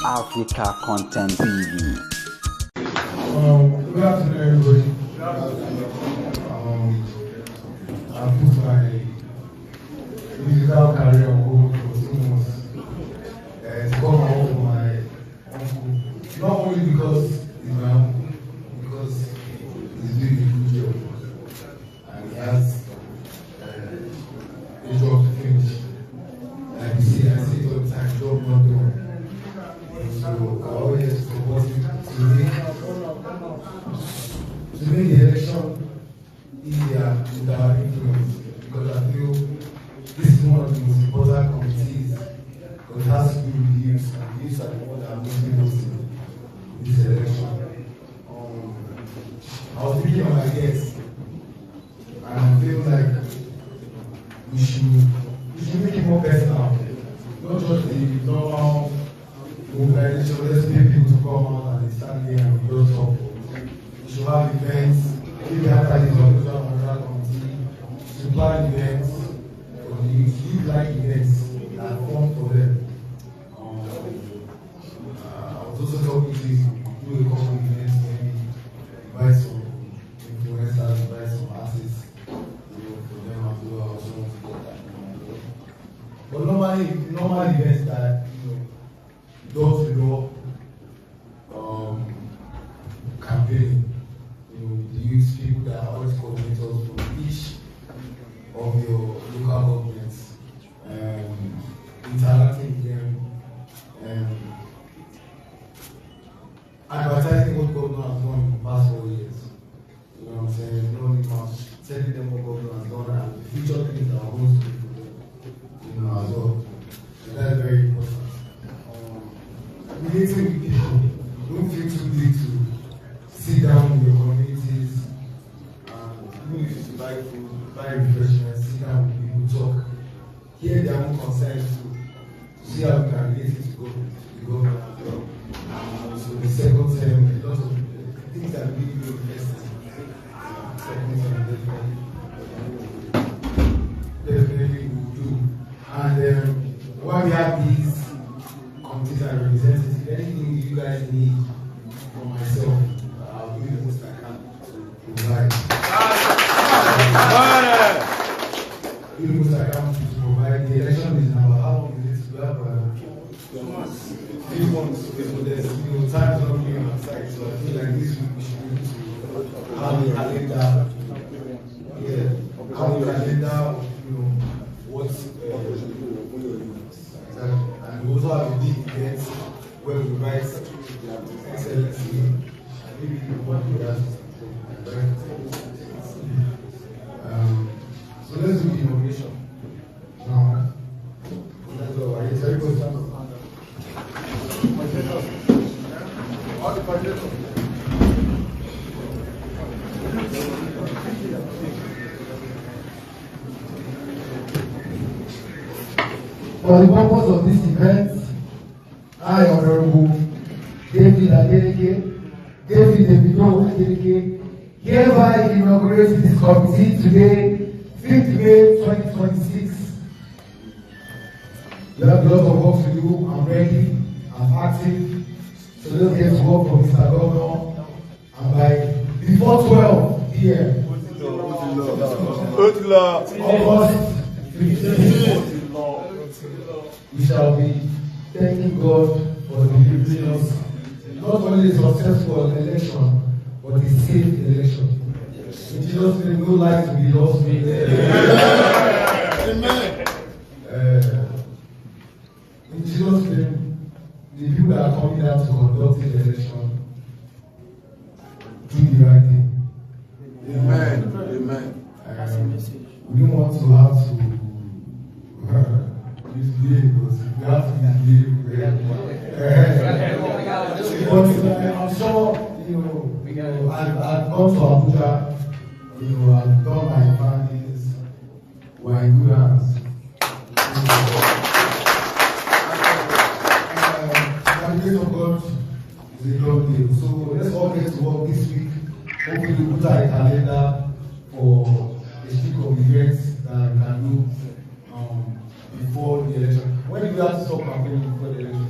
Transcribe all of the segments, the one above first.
Africa Content TV. Good afternoon, everybody. I put my musical career on hold for 2 months to come home for my uncle. Not only because he's my uncle, because he's doing a good job and he has a job to finish. Like you see, I say it all the time, job not done. So I always support him to make the election easier with our influence, because I feel this is one of the most important committees because it has to do with the youth, and the youth are the ones that are mostly hosting this election. I was thinking of my guests, and I feel like we should make it more personal, not just the normal mobilization. Let's pay people to come out and stand here and we just talk. We should have events, maybe after this or another committee, to plan events for the youth, like events that are fun for them. I was also talking to do a couple of events, maybe invite some influencers, invite some artists, for them as well, together. But normal events that, door to door campaign, the youth people that are always coordinators from each of your local governments, interacting with them, advertising what government has done in the past 4 years. You know what I'm saying? Not only much, telling them what government has done and the future things that are going to do for them, as well. So that's very important. Relating with people, don't feel too big to sit down in your communities and even if you buy food, buy refreshments, sit down with people, talk, hear their own concerns to see how we can relate it to the government as well. So the second term, a lot of things that really interesting. Second term, definitely we will do. And while we have these committees and representatives, anything you guys need from myself, I'll do the most I can to provide. Do the most I can to provide. The election is now, how long is it to have? 3 months. So there's time is not really on our side. So I feel like this week we should be able to have a calendar. Yeah, have a calendar of what and we also have a big event where we write excellency and maybe one of that. So let's do the inauguration now. Let's go. Are you very good? All the coordinators. For the purpose of this event, I, Honorable Davido Adeleke, hereby inaugurate this committee today, 5th May 2026. We have a lot of work to do. I'm ready, I'm active, so let's get to work for Mr. Governor. And by before 12 p.m. August 15th, we shall be thanking God for the giving us not only a successful election, but a safe election. In Jesus' name, no life will be lost. Amen. In Jesus' name, the people that are coming out to conduct the election do the right thing. Amen. Amen. We don't want to have to misbehave, because we have to misbehave. I'm sure, I've gone to Abuja, I've done my findings, we're in good hands. By the grace of God, it's a long day. So let's all get to work this week. Hopefully, we put out a calendar for a week of events that we can do before the election. When did we have to stop campaigning before the election?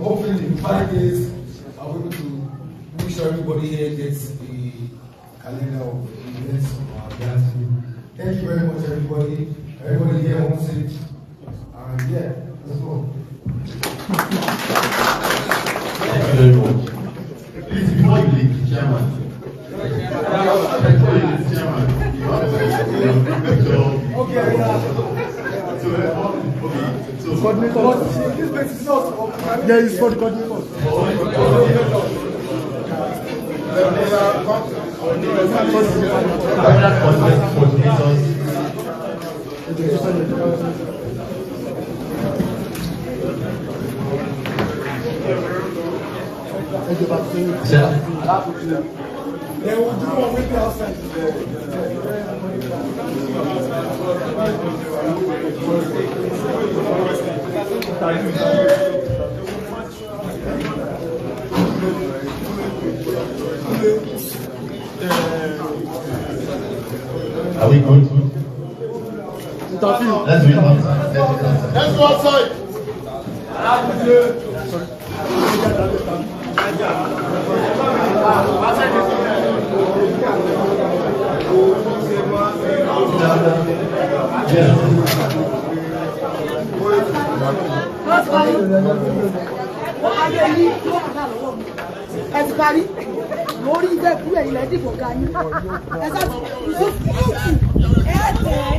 Hopefully in 5 days, I'll be able to make sure everybody here gets the calendar of events of our dance group. Thank you very much, everybody. Everybody here wants it. And yeah, let's go. Thank you very much. Please, before you leave, Chairman. Before you leave, Chairman, you have to picture. Okay. So, yeah, it's for the coordinator. They will do one with the outside. Are we good? Let's do it outside. Let's go outside. Everybody, lórí ilé ìkúrẹ́ ilẹ̀ dìbò ga yín. Ẹ̀sà ló ẹ̀ẹ́dẹ̀.